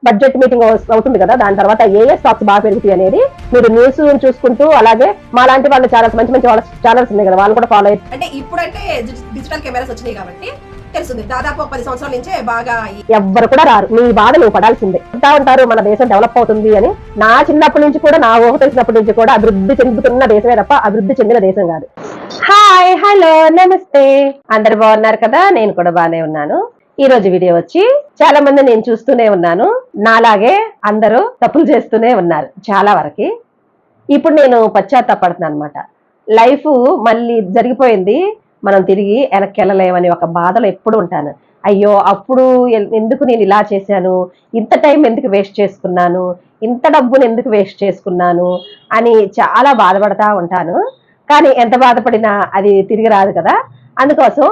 Budget meeting అవుతుంది కదా, దాని తర్వాత ఏ స్టాక్స్ బాగా పెరుగుతాయి అనేది మీరు న్యూస్ చూసుకుంటూ, అలాగే మా లాంటి వాళ్ళ ఛానల్స్ మంచి మంచి వాళ్ళ ఛానల్స్ ఉన్నాయి కదా, వాళ్ళు కూడా ఫాలో అయ్యి. అంటే ఇప్పుడంటే డిజిటల్ కెమెరాస్ వచ్చినాయి కాబట్టి తెలుస్తుంది. దాదాపు 10 సంవత్సరాల నుంచే బాగా ఎవ్వరు కూడా రారు, నీ బాధ నువ్వు పడాల్సిందే. అంటా ఉంటారు మన దేశం డెవలప్ అవుతుంది అని. నా చిన్నప్పటి నుంచి కూడా, నా ఊహ తెలిసినప్పటి నుంచి కూడా అభివృద్ధి చెందుతున్న దేశమే తప్ప అభివృద్ధి చెందిన దేశం కాదు. హాయ్, హలో, నమస్తే, అందరు బాగున్నారు కదా? నేను కూడా బాగానే ఉన్నాను. ఈ రోజు వీడియో వచ్చి, చాలా మంది నేను చూస్తూనే ఉన్నాను, నాలాగే అందరూ తప్పులు చేస్తూనే ఉన్నారు చాలా వరకు. ఇప్పుడు నేను పశ్చాత్తాపడుతున్నాను అనమాట. లైఫ్ మళ్ళీ జరిగిపోయింది, మనం తిరిగి వెనక్కి వెళ్ళలేమని ఒక బాధలో ఎప్పుడు ఉంటాను. అయ్యో అప్పుడు ఎందుకు నేను ఇలా చేశాను, ఇంత టైం ఎందుకు వేస్ట్ చేసుకున్నాను, ఇంత డబ్బును ఎందుకు వేస్ట్ చేసుకున్నాను అని చాలా బాధపడతా ఉంటాను. కానీ ఎంత బాధపడినా అది తిరిగి రాదు కదా. అందుకోసం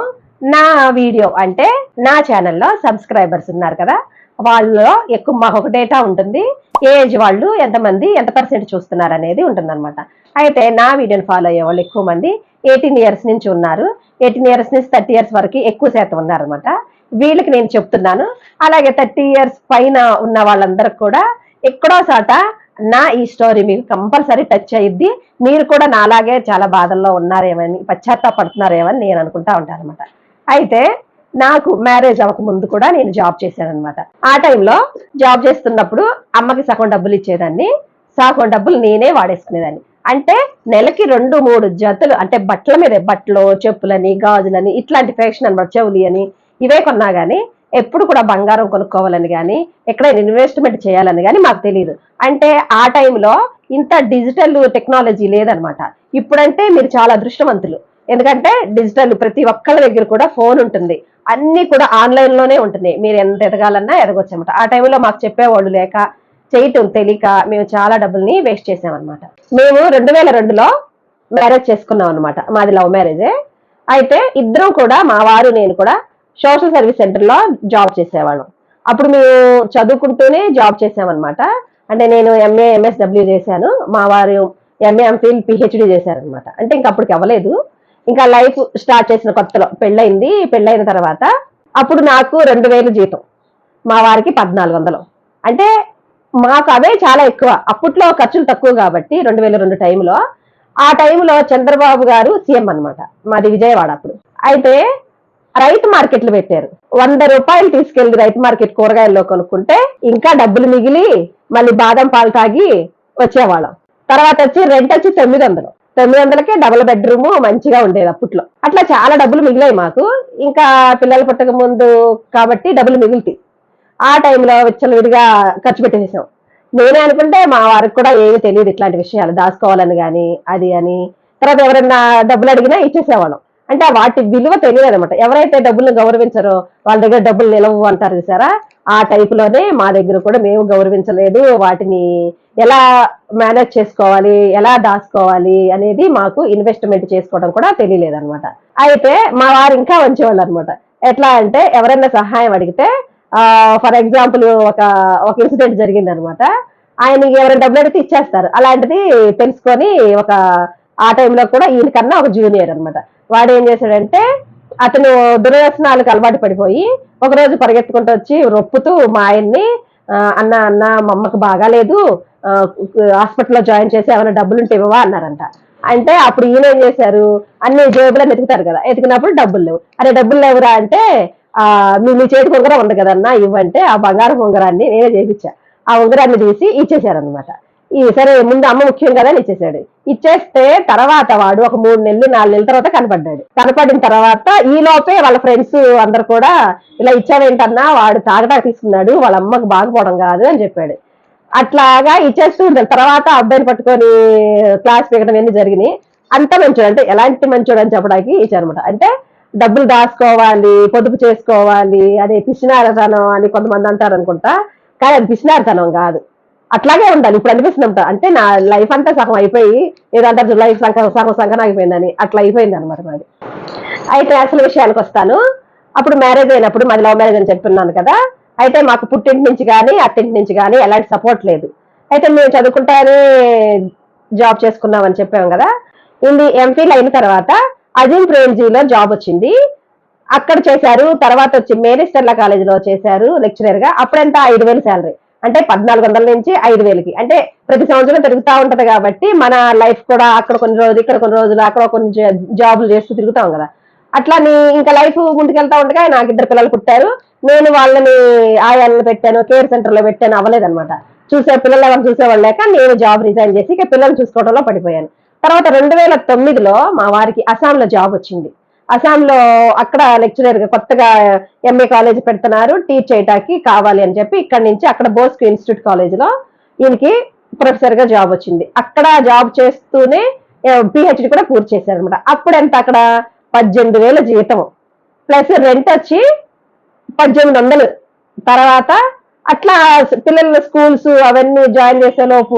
నా వీడియో అంటే నా ఛానల్లో సబ్స్క్రైబర్స్ ఉన్నారు కదా, వాళ్ళలో ఎక్కువ మాకు ఒక డేటా ఉంటుంది, ఏజ్ వాళ్ళు ఎంతమంది ఎంత పర్సెంట్ చూస్తున్నారు అనేది ఉంటుందన్నమాట. అయితే నా వీడియోని ఫాలో అయ్యే వాళ్ళు ఎక్కువ మంది 18 ఇయర్స్ నుంచి ఉన్నారు. 18 ఇయర్స్ నుంచి 30 ఇయర్స్ వరకు ఎక్కువ శాతం ఉన్నారనమాట. వీళ్ళకి నేను చెప్తున్నాను. అలాగే 30 ఇయర్స్ పైన ఉన్న వాళ్ళందరికి కూడా ఎక్కడో చాట నా ఈ స్టోరీ మీకు కంపల్సరీ టచ్ అయ్యిద్ది. మీరు కూడా నాలాగే చాలా బాధల్లో ఉన్నారేమని, పశ్చాత్తాపడుతున్నారేమని నేను అనుకుంటా ఉంటాను అనమాట. అయితే నాకు మ్యారేజ్ అవ్వక ముందు కూడా నేను జాబ్ చేశాను అనమాట. ఆ టైంలో జాబ్ చేస్తున్నప్పుడు అమ్మకి సగం డబ్బులు ఇచ్చేదాన్ని, సగం డబ్బులు నేనే వాడేసుకునేదాన్ని. అంటే నెలకి 2-3 జతలు, అంటే బట్టల మీద బట్టలు, చెప్పులని, గాజులని, ఇట్లాంటి ఫ్యాషన్ అనమాట, చెవులి అని ఇవే కొన్నా కానీ ఎప్పుడు కూడా బంగారం కొనుక్కోవాలని కానీ, ఎక్కడైనా ఇన్వెస్ట్మెంట్ చేయాలని కానీ మాకు తెలియదు. అంటే ఆ టైంలో ఇంత డిజిటల్ టెక్నాలజీ లేదనమాట. ఇప్పుడంటే మీరు చాలా అదృష్టవంతులు, ఎందుకంటే డిజిటల్ ప్రతి ఒక్కళ్ళ దగ్గర కూడా ఫోన్ ఉంటుంది, అన్ని కూడా ఆన్లైన్ లోనే ఉంటున్నాయి. మీరు ఎంత ఎదగాలన్నా ఎదగొచ్చు అనమాట. ఆ టైంలో మాకు చెప్పేవాళ్ళు లేక, చేయటం తెలియక మేము చాలా డబ్బుల్ని వేస్ట్ చేసామన్నమాట. మేము 2002లో మ్యారేజ్ చేసుకున్నాం అనమాట. మాది లవ్ మ్యారేజే. అయితే ఇద్దరం కూడా, మా వారు నేను కూడా సోషల్ సర్వీస్ సెంటర్లో జాబ్ చేసేవాళ్ళం. అప్పుడు మేము చదువుకుంటూనే జాబ్ చేసామన్నమాట. అంటే నేను ఎంఏ ఎంఎస్డబ్ల్యూ చేశాను, మా వారు ఎంఏ ఎంఫిల్ పిహెచ్డి చేశారనమాట. అంటే ఇంక అప్పటికి అవ్వలేదు, ఇంకా లైఫ్ స్టార్ట్ చేసిన కొత్తలో పెళ్ళయింది. పెళ్ళైన తర్వాత అప్పుడు నాకు 2000 జీతం, మా వారికి 1400. అంటే మాకు అవే చాలా ఎక్కువ. అప్పట్లో ఖర్చులు తక్కువ కాబట్టి 2002 టైంలో, ఆ టైంలో చంద్రబాబు గారు సీఎం అనమాట. మాది విజయవాడ అప్పుడు. అయితే రైతు మార్కెట్లు పెట్టారు. 100 రూపాయలు తీసుకెళ్లి రైతు మార్కెట్ కూరగాయల్లో కొనుక్కుంటే ఇంకా డబ్బులు మిగిలి మళ్ళీ బాదం పాలు తాగి వచ్చేవాళ్ళం. తర్వాత వచ్చి రెంట్ వచ్చి 900కే డబుల్ బెడ్రూమ్ మంచిగా ఉండేది అప్పట్లో. అట్లా చాలా డబ్బులు మిగిలాయి మాకు. ఇంకా పిల్లలు పుట్టక ముందు కాబట్టి డబ్బులు మిగులుతాయి. ఆ టైంలో విచ్చలవిడిగా ఖర్చు పెట్టేసాం. నేనే అనుకుంటే మా వారికి కూడా ఏమీ తెలియదు ఇట్లాంటి విషయాలు, దాచుకోవాలని కానీ అది అని. తర్వాత ఎవరైనా డబ్బులు అడిగినా ఇచ్చేసేవాళ్ళం. అంటే వాటి విలువ తెలియదు అనమాట. ఎవరైతే డబ్బులను గౌరవించరో వాళ్ళ దగ్గర డబ్బులు నిలవు అంటారు చూసారా, ఆ టైపులోనే మా దగ్గర కూడా మేము గౌరవించలేదు. వాటిని ఎలా మేనేజ్ చేసుకోవాలి, ఎలా దాచుకోవాలి అనేది మాకు ఇన్వెస్ట్మెంట్ చేసుకోవడం కూడా తెలియలేదు అనమాట. అయితే మా వారు ఇంకా మంచివాళ్ళు అనమాట. ఎట్లా అంటే ఎవరైనా సహాయం అడిగితే, ఫర్ ఎగ్జాంపుల్ ఒక ఇన్సిడెంట్ జరిగింది అనమాట. ఆయనకి ఎవరైనా డబ్బులు అడిగితే ఇచ్చేస్తారు. అలాంటిది తెలుసుకొని ఆ టైంలో కూడా ఈయనకన్నా ఒక జూనియర్ అనమాట, వాడు ఏం చేశాడంటే, అతను దుర్వ్యసనాలకు అలవాటు పడిపోయి ఒకరోజు పరిగెత్తుకుంటూ వచ్చి రొప్పుతూ మా ఆయన్ని, అన్న మా అమ్మకు బాగాలేదు, హాస్పిటల్లో జాయిన్ చేసి ఏమైనా డబ్బులుంటే ఇవ్వవా అన్నారంట. అంటే అప్పుడు ఈయన ఏం చేశారు, అన్ని జేబులో ఎతుకుతారు కదా, ఎతికినప్పుడు డబ్బులు లేవు. అరే డబ్బులు లేవురా అంటే, మీ చేతికి ఉంగరం ఉంది కదన్నా ఇవ్వంటే, ఆ బంగారం ఉంగరాన్ని నేనే చేయించా. ఆ ఉంగరాన్ని తీసి ఇచ్చేసారనమాట. సరే ముందు అమ్మ ముఖ్యం కదా అని ఇచ్చేసాడు. ఇచ్చేస్తే తర్వాత వాడు ఒక 3 నెలలు 4 నెలల తర్వాత కనపడ్డాడు. కనపడిన తర్వాత ఈ లోపే వాళ్ళ ఫ్రెండ్స్ అందరు కూడా, ఇలా ఇచ్చావేంటన్నా, వాడు తాగడానికి తీసుకున్నాడు, వాళ్ళ అమ్మకు బాగుపోవడం కాదు అని చెప్పాడు. అట్లాగా ఇచ్చేస్తూ ఉంటాడు. తర్వాత అబ్బాయిని పట్టుకొని క్లాస్ పీకడం అన్ని జరిగినాయి. అంత మంచోడు, అంటే ఎలాంటి మంచోడు అని చెప్పడానికి ఇచ్చారనమాట. అంటే డబ్బులు దాచుకోవాలి, పొదుపు చేసుకోవాలి, అదే పిసినారతనం అని కొంతమంది అంటారు అనుకుంటా, కానీ అది పిసినారతనం కాదు, అట్లాగే ఉండాలి. ఇప్పుడు అనిపిస్తుంది అంటే నా లైఫ్ అంతా సగం అయిపోయి, ఏదంటారు లైఫ్ సగం సంకనం అయిపోయిందని, అట్లా అయిపోయింది అనమాట మాది. అయితే అసలు విషయానికి వస్తాను. అప్పుడు మ్యారేజ్ అయినప్పుడు, మాది లవ్ మ్యారేజ్ అని చెప్తున్నాను కదా. అయితే మాకు పుట్టింటి నుంచి కానీ అత్తింటి నుంచి కానీ ఎలాంటి సపోర్ట్ లేదు. అయితే మేము చదువుకుంటానే జాబ్ చేసుకున్నామని చెప్పాము కదా. ఇది ఎంఫిల్ అయిన తర్వాత అజిమ్ ప్రేమ్జీలో జాబ్ వచ్చింది, అక్కడ చేశారు. తర్వాత వచ్చి మేరీ స్టెల్లా కాలేజీలో చేశారు లెక్చరర్ గా. అప్పుడెంత 5,000 శాలరీ. అంటే 1400 నుంచి 5000కి. అంటే ప్రతి సంవత్సరం తిరుగుతా ఉంటది కాబట్టి మన లైఫ్ కూడా అక్కడ కొన్ని రోజులు, ఇక్కడ కొన్ని రోజులు, అక్కడ కొన్ని జాబులు చేస్తూ తిరుగుతాం కదా. అట్లా ఇంకా లైఫ్ ముందుకెళ్తా ఉండగా నాకు 2 పిల్లలు పుట్టారు. నేను వాళ్ళని ఆయాలను పెట్టాను, కేర్ సెంటర్ లో పెట్టాను, అవ్వలేదన్నమాట. పిల్లలు ఎవరు చూసేవాళ్ళు లేక నేను జాబ్ రిజైన్ చేసి ఇక పిల్లలు చూసుకోవడంలో పడిపోయాను. తర్వాత 2009లో మా వారికి అస్సాంలో జాబ్ వచ్చింది. అస్సాంలో అక్కడ లెక్చరర్ గా కొత్తగా ఎంఏ కాలేజ్ పెడుతున్నారు, టీచ్ చేయడానికి కావాలి అని చెప్పి ఇక్కడ నుంచి అక్కడ బోస్క్ ఇన్స్టిట్యూట్ కాలేజ్ లో ఈయనకి ప్రొఫెసర్ గా జాబ్ వచ్చింది. అక్కడ జాబ్ చేస్తూనే పిహెచ్డి కూడా పూర్తి చేశారు అనమాట. అప్పుడు ఎంత అక్కడ 18,000 జీతం ప్లస్ రెంట్ వచ్చి 1800. తర్వాత అట్లా పిల్లల స్కూల్స్ అవన్నీ జాయిన్ చేసే లోపు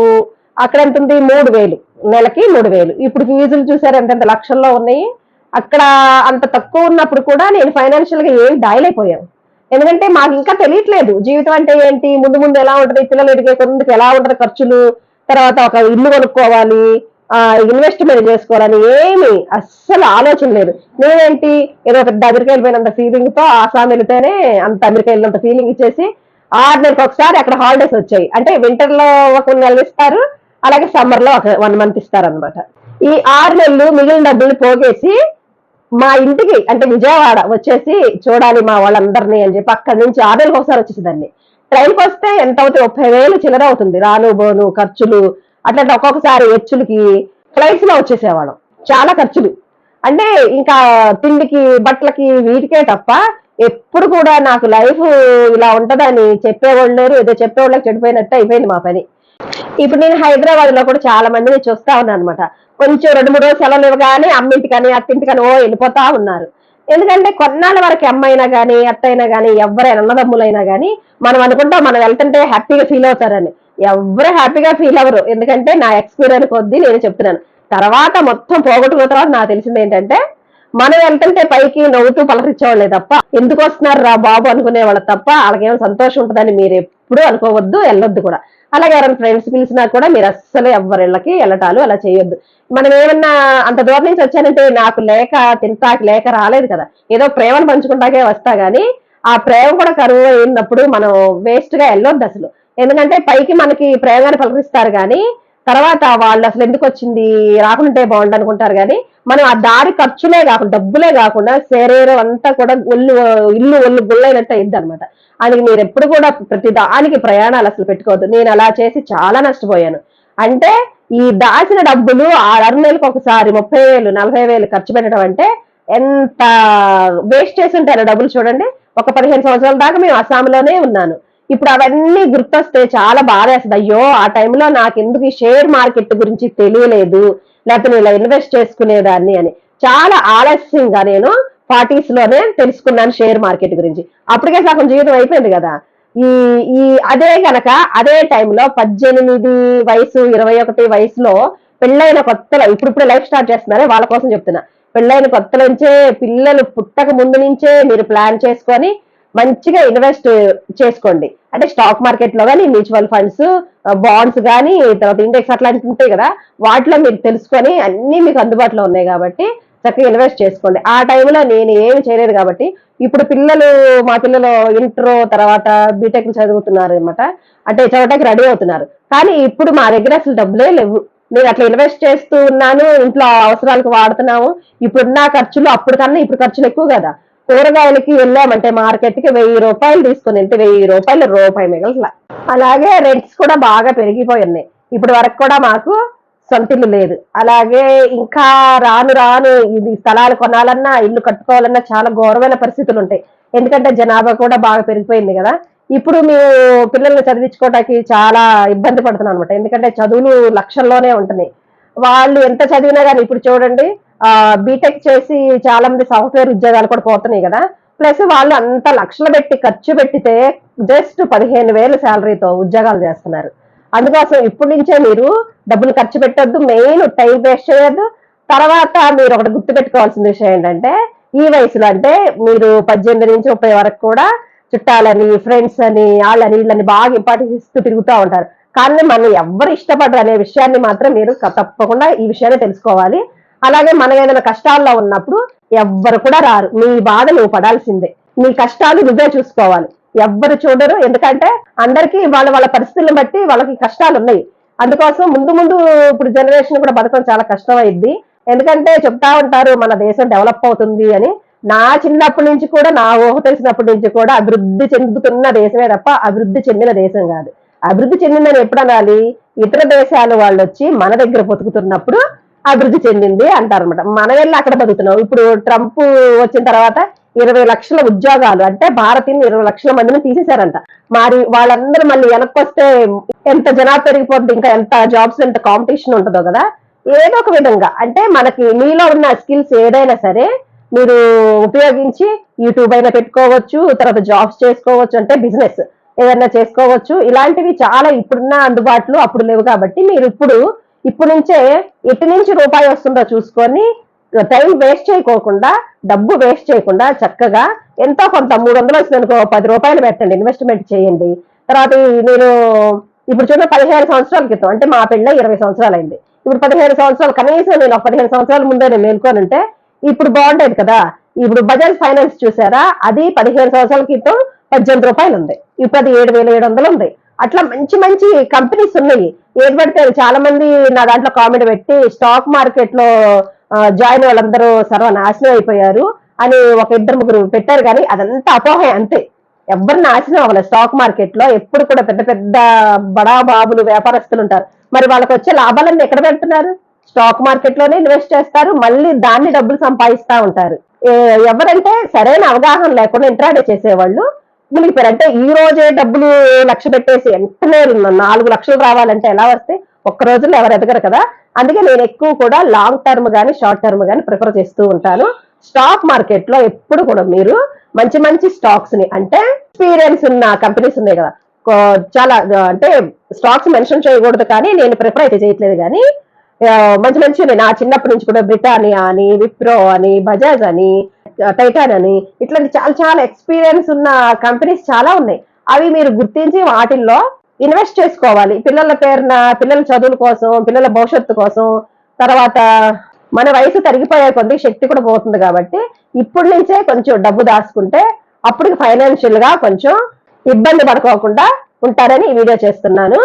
అక్కడ ఎంత ఉంది, 3,000 నెలకి 3,000. ఇప్పుడు ఫీజులు చూసారు ఎంత లక్షల్లో ఉన్నాయి. అక్కడ అంత తక్కువ ఉన్నప్పుడు కూడా నేను ఫైనాన్షియల్ గా ఏం డైలైపోయాను. ఎందుకంటే మాకు ఇంకా తెలియట్లేదు జీవితం అంటే ఏంటి, ముందు ముందు ఎలా ఉంటది, పిల్లలు ఎదిగే ముందుకు ఎలా ఉంటది ఖర్చులు, తర్వాత ఒక ఇల్లు కొనుక్కోవాలి, ఇన్వెస్ట్మెంట్ చేసుకోవాలని ఏమి అస్సలు ఆలోచన లేదు. నేనేంటి ఏదో పెద్ద అమెరికా వెళ్ళిపోయినంత ఫీలింగ్ తో ఆసాం వెళితేనే అంత అమెరికా వెళ్ళినంత ఫీలింగ్ ఇచ్చేసి 6 నెలలకు ఒకసారి అక్కడ హాలిడేస్ వచ్చాయి. అంటే వింటర్ లో ఒక నెలలు ఇస్తారు, అలాగే సమ్మర్ లో ఒక 1 మంత్ ఇస్తారు అనమాట. ఈ 6 నెలలు మిగిలిన డబ్బులు పోగేసి మా ఇంటికి అంటే విజయవాడ వచ్చేసి చూడాలి మా వాళ్ళందరినీ అని చెప్పి అక్కడి నుంచి 6 నెలలకు ఒకసారి వచ్చేసేదాన్ని. ట్రైన్కి వస్తే ఎంత అవుతుంది, 30,000 చిల్లర అవుతుంది, రాను బోను ఖర్చులు. అట్లా ఒక్కొక్కసారి హెచ్చులకి ఫ్లైట్స్ లో వచ్చేసేవాళ్ళం. చాలా ఖర్చులు అంటే ఇంకా తిండికి బట్టలకి వీటికే తప్ప ఎప్పుడు కూడా నాకు లైఫ్ ఇలా ఉంటదని చెప్పేవాళ్ళు లేరు. ఏదో చెప్పేవాళ్ళకి చెడిపోయినట్టు అయిపోయింది మా పని. ఇప్పుడు నేను హైదరాబాద్ లో కూడా చాలా మందిని చూస్తా ఉన్నాను అనమాట. కొంచెం 2-3 రోజులు సెలవులు ఇవ్వగానే అమ్మింటికని అత్తింటికని వెళ్ళిపోతా ఉన్నారు. ఎందుకంటే కొన్నాళ్ళ వరకు అమ్మైనా గానీ అత్తైనా గానీ ఎవరైనా అన్నదమ్ములైనా గానీ మనం అనుకుంటాం మనం వెళ్తుంటే హ్యాపీగా ఫీల్ అవుతారని. ఎవరు హ్యాపీగా ఫీల్ అవ్వరు. ఎందుకంటే నా ఎక్స్పీరియన్స్ కొద్దీ నేను చెప్తున్నాను. తర్వాత మొత్తం పోగొట్టుకున్న తర్వాత నాకు తెలిసింది ఏంటంటే మనం వెళ్తుంటే పైకి నవ్వుతూ పలకరించేవాళ్ళే తప్ప ఎందుకు వస్తున్నారు రా బాబు అనుకునేవాళ్ళు తప్ప వాళ్ళకేమో సంతోషం ఉంటుందని మీరు ఎప్పుడూ అనుకోవద్దు, వెళ్ళొద్దు కూడా. అలాగే ఎవరైనా ఫ్రెండ్స్ పిలిచినా కూడా మీరు అస్సలు ఎవరిళ్ళకి వెళ్ళటాలు అలా చేయొద్దు. మనం ఏమన్నా అంత దూరం నుంచి వచ్చానంటే నాకు లేక తింటాకి లేక రాలేదు కదా, ఏదో ప్రేమను పంచుకుంటాకే వస్తా గానీ ఆ ప్రేమ కూడా కరువు అయినప్పుడు మనం వేస్ట్ గా వెళ్ళొద్దు అసలు. ఎందుకంటే పైకి మనకి ప్రేమగానే పలకరిస్తారు కానీ తర్వాత వాళ్ళు అసలు ఎందుకు వచ్చింది రాకుంటే బాగుండు అనుకుంటారు. కానీ మనం ఆ దారి ఖర్చులే కాకుండా డబ్బులే కాకుండా శరీరం అంతా కూడా ఒళ్ళు గుళ్ళైనట్టు అయింది అనమాట. అది మీరు ఎప్పుడు కూడా ప్రతి దానికి ప్రయాణాలు అసలు పెట్టుకోవద్దు. నేను అలా చేసి చాలా నష్టపోయాను. అంటే ఈ దాచిన డబ్బులు 6 నెలలకు ఒకసారి 30,000 40,000 ఖర్చు పెట్టడం అంటే ఎంత వేస్ట్ చేసి ఉంటారు డబ్బులు చూడండి. ఒక 15 సంవత్సరాల దాకా మేము అస్సాంలోనే ఉన్నాను. ఇప్పుడు అవన్నీ గుర్తొస్తే చాలా బాధ వేస్తుంది. అయ్యో ఆ టైంలో నాకు ఎందుకు ఈ షేర్ మార్కెట్ గురించి తెలియలేదు, లేకపోతే నేను ఇలా ఇన్వెస్ట్ చేసుకునేదాన్ని అని. చాలా ఆలస్యంగా నేను 40s లోనే తెలుసుకున్నాను షేర్ మార్కెట్ గురించి. అప్పటికే సగం జీవితం అయిపోయింది కదా. ఈ ఈ అదే గనక అదే టైంలో 18 వయసు 21 వయసులో పెళ్ళైన కొత్తలో ఇప్పుడు లైఫ్ స్టార్ట్ చేస్తున్నారే వాళ్ళ కోసం చెప్తున్నా. పెళ్ళైన కొత్త నుంచే పిల్లలు పుట్టక ముందు నుంచే మీరు ప్లాన్ చేసుకొని మంచిగా ఇన్వెస్ట్ చేసుకోండి. అంటే స్టాక్ మార్కెట్ లో కానీ మ్యూచువల్ ఫండ్స్ బాండ్స్ కానీ తర్వాత ఇండెక్స్ అట్లాంటివి ఉంటాయి కదా, వాటిలో మీరు తెలుసుకొని అన్ని మీకు అందుబాటులో ఉన్నాయి కాబట్టి చక్కగా ఇన్వెస్ట్ చేసుకోండి. ఆ టైంలో నేను ఏమి చేయలేదు కాబట్టి ఇప్పుడు మా పిల్లలు ఇంటర్ తర్వాత బీటెక్ చదువుతున్నారు అనమాట. అంటే చదవటానికి రెడీ అవుతున్నారు. కానీ ఇప్పుడు మా దగ్గర అసలు డబ్బులే లేవు. నేను అట్లా ఇన్వెస్ట్ చేస్తూ ఉన్నాను, ఇంట్లో అవసరాలకు వాడుతున్నాము. ఇప్పుడున్న ఖర్చులు అప్పుడు కన్నా ఇప్పుడు ఖర్చులు ఎక్కువ కదా. కూరగాయలకి వెళ్ళామంటే మార్కెట్ కి 1,000 రూపాయలు తీసుకుని వెళ్తే 1,000 రూపాయలు రూపాయి మిగలట్లా. అలాగే రెంట్స్ కూడా బాగా పెరిగిపోయి ఉన్నాయి. ఇప్పుడు వరకు కూడా మాకు సొంత ఇల్లు లేదు. అలాగే ఇంకా రాను ఇది స్థలాలు కొనాలన్నా ఇల్లు కట్టుకోవాలన్నా చాలా ఘోరమైన పరిస్థితులు ఉంటాయి. ఎందుకంటే జనాభా కూడా బాగా పెరిగిపోయింది కదా. ఇప్పుడు మేము పిల్లల్ని చదివించుకోవడానికి చాలా ఇబ్బంది పడుతున్నాం అనమాట. ఎందుకంటే చదువులు లక్షల్లోనే ఉంటున్నాయి. వాళ్ళు ఎంత చదివినా కానీ ఇప్పుడు చూడండి బీటెక్ చేసి చాలా మంది సాఫ్ట్వేర్ ఉద్యోగాలు కూడా పోతున్నాయి కదా. ప్లస్ వాళ్ళు అంత లక్షలు పెట్టి ఖర్చు పెట్టితే జస్ట్ 15,000 శాలరీతో ఉద్యోగాలు చేస్తున్నారు. అందుకోసం ఇప్పటి నుంచే మీరు డబ్బులు ఖర్చు పెట్టొద్దు, మెయిన్ టైం వేస్ట్ చేయొద్దు. తర్వాత మీరు ఒకటి గుర్తు పెట్టుకోవాల్సిన విషయం ఏంటంటే ఈ వయసులో అంటే మీరు 18 నుంచి 30 వరకు కూడా చుట్టాలని ఫ్రెండ్స్ అని వాళ్ళని వీళ్ళని బాగా ఇంపార్టెన్స్ ఇస్తూ తిరుగుతూ ఉంటారు. కానీ మనం ఎవరు ఇష్టపడరు అనే విషయాన్ని మాత్రం మీరు తప్పకుండా ఈ విషయాన్ని తెలుసుకోవాలి. అలాగే మనం ఏదైనా కష్టాల్లో ఉన్నప్పుడు ఎవ్వరు కూడా రారు, నీ బాధ నువ్వు పడాల్సిందే. నీ కష్టాలు నువ్వే చూసుకోవాలి. ఎవ్వరు చూడరు. ఎందుకంటే అందరికీ వాళ్ళ వాళ్ళ పరిస్థితులను బట్టి వాళ్ళకి కష్టాలు ఉన్నాయి. అందుకోసం ముందు ముందు ఇప్పుడు జనరేషన్ కూడా బతకడం చాలా కష్టం అయింది. ఎందుకంటే చెప్తా ఉంటారు మన దేశం డెవలప్ అవుతుంది అని. నా చిన్నప్పటి నుంచి కూడా, నా ఊహ తెలిసినప్పటి నుంచి కూడా అభివృద్ధి చెందుతున్న దేశమే తప్ప అభివృద్ధి చెందిన దేశం కాదు. అభివృద్ధి చెందిందని ఎప్పుడు అనాలి? ఇతర దేశాల వాళ్ళు వచ్చి మన దగ్గర బతుకుతున్నప్పుడు అభివృద్ధి చెందింది అంటారనమాట. మనం వెళ్ళి అక్కడ బతుకుతున్నాం. ఇప్పుడు ట్రంప్ వచ్చిన తర్వాత 20 లక్షల ఉద్యోగాలు అంటే భారతీయులు 20 లక్షల మందిని తీసేశారంట. మరి వాళ్ళందరూ మళ్ళీ వెనక్కి వస్తే ఎంత జనాభా పెరిగిపోతుంది, ఇంకా ఎంత జాబ్స్ ఎంత కాంపిటీషన్ ఉంటుందో కదా. ఏదో ఒక విధంగా అంటే మనకి మీలో ఉన్న స్కిల్స్ ఏదైనా సరే మీరు ఉపయోగించి యూట్యూబ్ అయినా పెట్టుకోవచ్చు, తర్వాత జాబ్స్ చేసుకోవచ్చు, అంటే బిజినెస్ ఏదైనా చేసుకోవచ్చు. ఇలాంటివి చాలా ఇప్పుడున్న అందుబాటులో అప్పుడు లేవు కాబట్టి మీరు ఇప్పుడు నుంచే ఎటు నుంచి రూపాయి వస్తుందో చూసుకొని టైం వేస్ట్ చేయకోకుండా, డబ్బు వేస్ట్ చేయకుండా చక్కగా ఎంతో కొంత 300 వచ్చిందనుకో 10 రూపాయలు పెట్టండి, ఇన్వెస్ట్మెంట్ చేయండి. తర్వాత నేను ఇప్పుడు చూడండి 15 సంవత్సరాల క్రితం అంటే మా పెళ్ళ 20 సంవత్సరాలు అయింది. ఇప్పుడు 15 సంవత్సరాలు కనీసం నేను 15 సంవత్సరాల ముందే నేను మేల్కోనంటే ఇప్పుడు బాగుండేది కదా. ఇప్పుడు బజాజ్ ఫైనాన్స్ చూసారా, అది 15 సంవత్సరాల క్రితం 18 రూపాయలు ఉంది, ఇప్పుడు అది 7,700 ఉంది. అట్లా మంచి మంచి కంపెనీస్ ఉన్నాయి. ఏది పడితే చాలా మంది నా దాంట్లో కామెంట్ పెట్టి స్టాక్ మార్కెట్ లో జాయిన్ వాళ్ళందరూ సర్వనాశనం అయిపోయారు అని ఒక 2-3 పెట్టారు. కానీ అదంతా అపోహే, అంతే. ఎవరు నాశనం అవ్వలేదు. స్టాక్ మార్కెట్ లో ఎప్పుడు కూడా పెద్ద పెద్ద బడా బాబులు వ్యాపారస్తులు ఉంటారు. మరి వాళ్ళకి వచ్చే లాభాలన్నీ ఎక్కడ పెడుతున్నారు? స్టాక్ మార్కెట్ లోనే ఇన్వెస్ట్ చేస్తారు, మళ్ళీ దాన్ని డబ్బులు సంపాదిస్తా ఉంటారు. ఎవరంటే సరైన అవగాహన లేకుండా ఇంట్రాడే చేసేవాళ్ళు మునిగిపోయారు. అంటే ఈ రోజే డబ్బులు 1,00,000 పెట్టేసి వెంటనే 4 లక్షలు రావాలంటే ఎలా వస్తే ఒక్క రోజుల్లో ఎవరు ఎదగరు కదా. అందుకే నేను ఎక్కువ కూడా లాంగ్ టర్మ్ గానీ షార్ట్ టర్మ్ గానీ ప్రిఫర్ చేస్తూ ఉంటాను. స్టాక్ మార్కెట్ లో ఎప్పుడు కూడా మీరు మంచి మంచి స్టాక్స్ ని, అంటే ఎక్స్పీరియన్స్ ఉన్న కంపెనీస్ ఉన్నాయి కదా, చాలా అంటే స్టాక్స్ మెన్షన్ చేయకూడదు కానీ నేను ప్రిఫర్ అయితే చేయట్లేదు. కానీ మంచి మంచి నా చిన్నప్పటి నుంచి కూడా బ్రిటానియా అని, విప్రో అని, బజాజ్ అని, టైటాన్ అని, ఇట్లాంటి చాలా చాలా ఎక్స్పీరియన్స్ ఉన్న కంపెనీస్ చాలా ఉన్నాయి. అవి మీరు గుర్తించి వాటిల్లో ఇన్వెస్ట్ చేసుకోవాలి. పిల్లల పేరున, పిల్లల చదువుల కోసం, పిల్లల భవిష్యత్తు కోసం. తర్వాత మన వయసు తరిగిపోయే కొద్ది శక్తి కూడా పోతుంది కాబట్టి ఇప్పటి నుంచే కొంచెం డబ్బు దాచుకుంటే అప్పుడు ఫైనాన్షియల్ గా కొంచెం ఇబ్బంది పడుకోకుండా ఉంటారని ఈ వీడియో చేస్తున్నాను.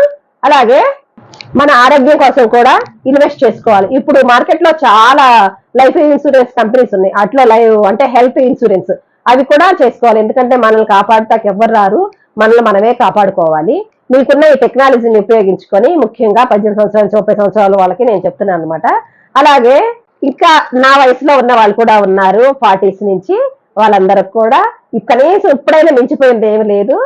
అలాగే మన ఆరోగ్యం కోసం కూడా ఇన్వెస్ట్ చేసుకోవాలి. ఇప్పుడు మార్కెట్ లో చాలా లైఫ్ ఇన్సూరెన్స్ కంపెనీస్ ఉన్నాయి. అట్లా అంటే హెల్త్ ఇన్సూరెన్స్ అవి కూడా చేసుకోవాలి. ఎందుకంటే మనల్ని కాపాడుతాకి ఎవ్వరు రారు, మనల్ని మనమే కాపాడుకోవాలి. మీకున్న ఈ టెక్నాలజీని ఉపయోగించుకొని, ముఖ్యంగా 18 సంవత్సరాల నుంచి 30 సంవత్సరాల వాళ్ళకి నేను చెప్తున్నాను అనమాట. అలాగే ఇంకా నా వయసులో ఉన్న వాళ్ళు కూడా ఉన్నారు, 40s నుంచి. వాళ్ళందరికి కూడా కనీసం ఇప్పుడైనా మించిపోయింది ఏమి లేదు,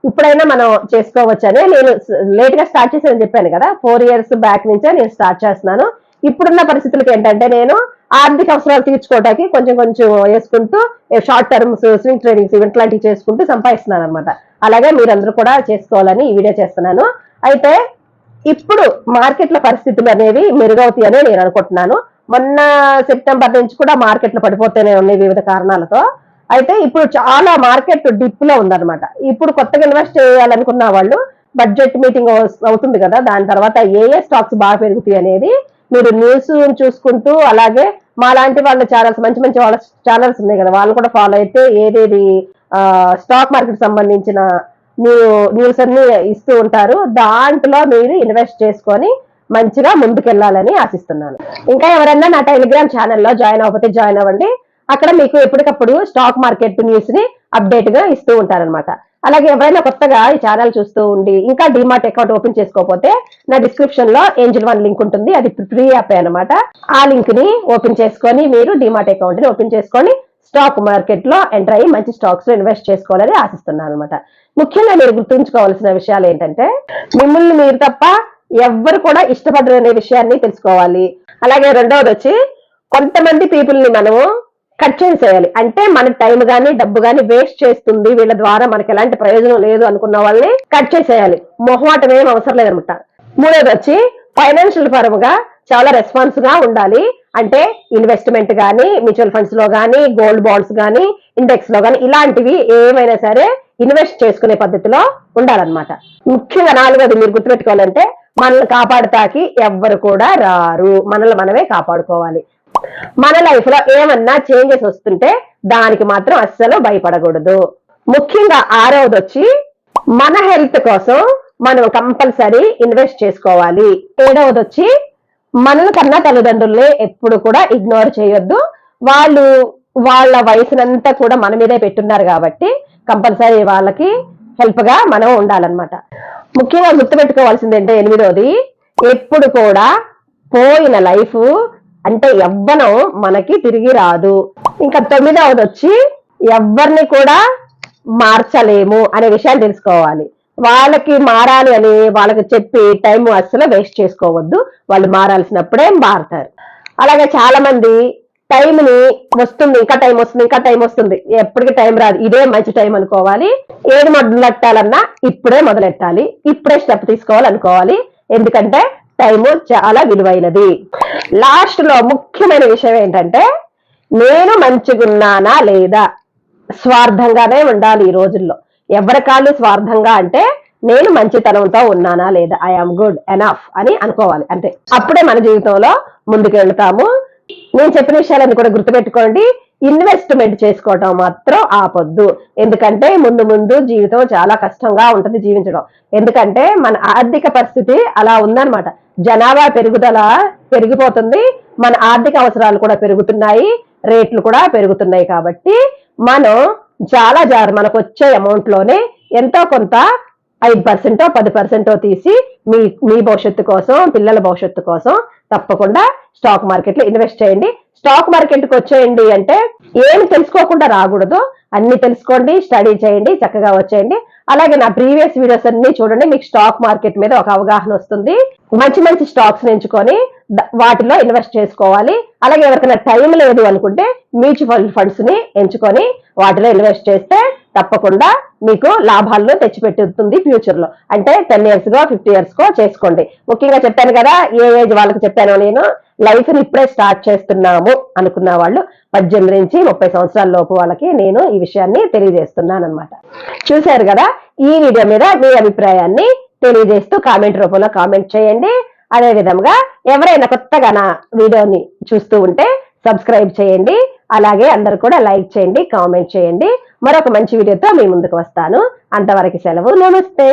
ఇప్పుడైనా మనం చేసుకోవచ్చు అని నేను లేట్ గా స్టార్ట్ చేశానని చెప్పాను కదా. 4 years బ్యాక్ నుంచే నేను స్టార్ట్ చేస్తున్నాను. ఇప్పుడున్న పరిస్థితులకు ఏంటంటే నేను ఆర్థిక అవసరాలు తీర్చుకోవడానికి కొంచెం కొంచెం వేసుకుంటూ షార్ట్ టర్మ్స్, స్వింగ్ ట్రేడింగ్స్ ఇట్లాంటివి చేసుకుంటూ సంపాదిస్తున్నాను అనమాట. అలాగే మీరందరూ కూడా చేసుకోవాలని ఈ వీడియో చేస్తున్నాను. అయితే ఇప్పుడు మార్కెట్ల పరిస్థితులు అనేవి మెరుగవుతాయని నేను అనుకుంటున్నాను. మొన్న సెప్టెంబర్ నుంచి కూడా మార్కెట్లు పడిపోతూనే ఉన్నాయి వివిధ కారణాలతో. అయితే ఇప్పుడు చాలా మార్కెట్ డిప్ లో ఉందన్నమాట. ఇప్పుడు కొత్తగా ఇన్వెస్ట్ చేయాలనుకున్న వాళ్ళు బడ్జెట్ మీటింగ్ అవుతుంది కదా, దాని తర్వాత ఏ స్టాక్స్ బాగా పెరుగుతాయి అనేది మీరు న్యూస్ చూసుకుంటూ, అలాగే మా లాంటి వాళ్ళ ఛానల్స్, మంచి మంచి వాళ్ళ ఛానల్స్ ఉన్నాయి కదా, వాళ్ళు కూడా ఫాలో అయితే ఏదేది స్టాక్ మార్కెట్ సంబంధించిన న్యూస్ అన్ని ఇస్తూ ఉంటారు. దాంట్లో మీరు ఇన్వెస్ట్ చేసుకొని మంచిగా ముందుకెళ్లాలని ఆశిస్తున్నాను. ఇంకా ఎవరైనా నా టెలిగ్రామ్ ఛానల్లో జాయిన్ అవ్వకపోతే జాయిన్ అవ్వండి. అక్కడ మీకు ఎప్పటికప్పుడు స్టాక్ మార్కెట్ న్యూస్ ని అప్డేట్ గా ఇస్తూ ఉంటారనమాట. అలాగే ఎవరైనా కొత్తగా ఈ ఛానల్ చూస్తూ ఉండి ఇంకా డిమార్ట్ అకౌంట్ ఓపెన్ చేసుకోకపోతే నా డిస్క్రిప్షన్ లో ఏంజల్ 1 లింక్ ఉంటుంది, అది ఫ్రీ యాప్ అనమాట. ఆ లింక్ ని ఓపెన్ చేసుకొని మీరు డిమార్ట్ అకౌంట్ ని ఓపెన్ చేసుకొని స్టాక్ మార్కెట్ లో ఎంటర్ అయ్యి మంచి స్టాక్స్ లో ఇన్వెస్ట్ చేసుకోవాలని ఆశిస్తున్నాను అనమాట. ముఖ్యంగా మీరు గుర్తుంచుకోవాల్సిన విషయాలు ఏంటంటే, మిమ్మల్ని మీరు తప్ప ఎవ్వరు కూడా ఇష్టపడరు అనే విషయాన్ని తెలుసుకోవాలి. అలాగే రెండవది వచ్చి, కొంతమంది పీపుల్ ని మనము కట్ చేసేయాలి. అంటే మన టైం గానీ డబ్బు గానీ వేస్ట్ చేస్తుంది, వీళ్ళ ద్వారా మనకి ఎలాంటి ప్రయోజనం లేదు అనుకున్న వాళ్ళని కట్ చేసేయాలి. మొహమాటం ఏం అవసరం లేదనమాట. మూడోది వచ్చి, ఫైనాన్షియల్ పరంగా చాలా రెస్పాన్స్ గా ఉండాలి. అంటే ఇన్వెస్ట్మెంట్ గానీ, మ్యూచువల్ ఫండ్స్ లో గానీ, గోల్డ్ బాండ్స్ గానీ, ఇండెక్స్ లో గానీ, ఇలాంటివి ఏమైనా సరే ఇన్వెస్ట్ చేసుకునే పద్ధతిలో ఉండాలన్నమాట. ముఖ్యంగా నాలుగోది మీరు గుర్తుపెట్టుకోవాలంటే, మనల్ని కాపాడుతాకి ఎవ్వరు కూడా రారు, మనల్ని మనమే కాపాడుకోవాలి. మన లైఫ్ లో ఏమన్నా చేంజెస్ వస్తుంటే దానికి మాత్రం అస్సలు భయపడకూడదు. ముఖ్యంగా 6వది వచ్చి మన హెల్త్ కోసం మనం కంపల్సరీ ఇన్వెస్ట్ చేసుకోవాలి. 7వది వచ్చి మనల్ని కన్నా తల్లిదండ్రుల్ని ఎప్పుడు కూడా ఇగ్నోర్ చేయొద్దు. వాళ్ళు వాళ్ళ వయసునంతా కూడా మన మీదే పెట్టున్నారు కాబట్టి కంపల్సరీ వాళ్ళకి హెల్ప్ గా మనం ఉండాలన్నమాట. ముఖ్యంగా గుర్తుపెట్టుకోవాల్సింది అంటే 8వది, ఎప్పుడు కూడా పోయిన లైఫ్ అంటే యవ్వనం మనకి తిరిగి రాదు. ఇంకా 9వది వచ్చి ఎవరిని కూడా మార్చలేము అనే విషయాన్ని తెలుసుకోవాలి. వాళ్ళకి మారాలి అని వాళ్ళకి చెప్పి టైం అస్సలు వేస్ట్ చేసుకోవద్దు. వాళ్ళు మారాల్సినప్పుడే మారుతారు. అలాగే చాలా మంది టైంని వస్తుంది, ఇంకా టైం వస్తుంది, ఇంకా టైం వస్తుంది, ఎప్పటికీ టైం రాదు, ఇదే మంచి టైం అనుకోవాలి. ఏది మొదలెట్టాలన్నా ఇప్పుడే మొదలెట్టాలి, ఇప్పుడే స్టెప్ తీసుకోవాలనుకోవాలి. ఎందుకంటే టైము చాలా విలువైనది. లాస్ట్ లో ముఖ్యమైన విషయం ఏంటంటే నేను మంచిగున్నానా లేదా. స్వార్థంగానే ఉండాలి ఈ రోజుల్లో. ఎవరి కాళ్ళు స్వార్థంగా అంటే నేను మంచితనంతో ఉన్నానా లేదా, ఐఆమ్ గుడ్ ఎనఫ్ అని అనుకోవాలి అంతే. అప్పుడే మన జీవితంలో ముందుకు వెళ్తాము. నేను చెప్పిన విషయాలన్నీ కూడా గుర్తుపెట్టుకోండి. ఇన్వెస్ట్మెంట్ చేసుకోవటం మాత్రం ఆపొద్దు. ఎందుకంటే ముందు ముందు జీవితం చాలా కష్టంగా ఉంటుంది జీవించడం. ఎందుకంటే మన ఆర్థిక పరిస్థితి అలా ఉందన్నమాట. జనాభా పెరుగుదల పెరిగిపోతుంది, మన ఆర్థిక అవసరాలు కూడా పెరుగుతున్నాయి, రేట్లు కూడా పెరుగుతున్నాయి. కాబట్టి మనం చాలా మనకు వచ్చే అమౌంట్ లోనే ఎంతో కొంత 5% 10% తీసి మీ భవిష్యత్తు కోసం, పిల్లల భవిష్యత్తు కోసం తప్పకుండా స్టాక్ మార్కెట్ లో ఇన్వెస్ట్ చేయండి. స్టాక్ మార్కెట్ కి వచ్చేయండి అంటే ఏమి తెలుసుకోకుండా రాకూడదు. అన్ని తెలుసుకోండి, స్టడీ చేయండి, చక్కగా వచ్చేయండి. అలాగే నా ప్రీవియస్ వీడియోస్ అన్ని చూడండి, మీకు స్టాక్ మార్కెట్ మీద ఒక అవగాహన వస్తుంది. మంచి మంచి స్టాక్స్ ఎంచుకొని వాటిలో ఇన్వెస్ట్ చేసుకోవాలి. అలాగే ఎవరికైనా టైం లేదు అనుకుంటే మ్యూచువల్ ఫండ్స్ ని ఎంచుకొని వాటిలో ఇన్వెస్ట్ చేస్తే తప్పకుండా మీకు లాభాలను తెచ్చిపెట్టుతుంది ఫ్యూచర్ లో. అంటే 10 years కో 50 years కో చేసుకోండి. ముఖ్యంగా చెప్పాను కదా, ఏ ఏజ్ వాళ్ళకి చెప్పాను నేను, లైఫ్ ని ఇప్పుడే స్టార్ట్ చేస్తున్నాము అనుకున్న వాళ్ళు 18 నుంచి 30 సంవత్సరాల లోపు వాళ్ళకి నేను ఈ విషయాన్ని తెలియజేస్తున్నాను అనమాట. చూశారు కదా, ఈ వీడియో మీద మీ అభిప్రాయాన్ని తెలియజేస్తూ కామెంట్ రూపంలో కామెంట్ చేయండి. అదే విధంగా ఎవరైనా కొత్తగా నా వీడియోని చూస్తూ ఉంటే సబ్స్క్రైబ్ చేయండి. అలాగే అందరూ కూడా లైక్ చేయండి, కామెంట్ చేయండి. మరొక మంచి వీడియోతో మీ ముందుకు వస్తాను. అంతవరకు సెలవు, నమస్తే.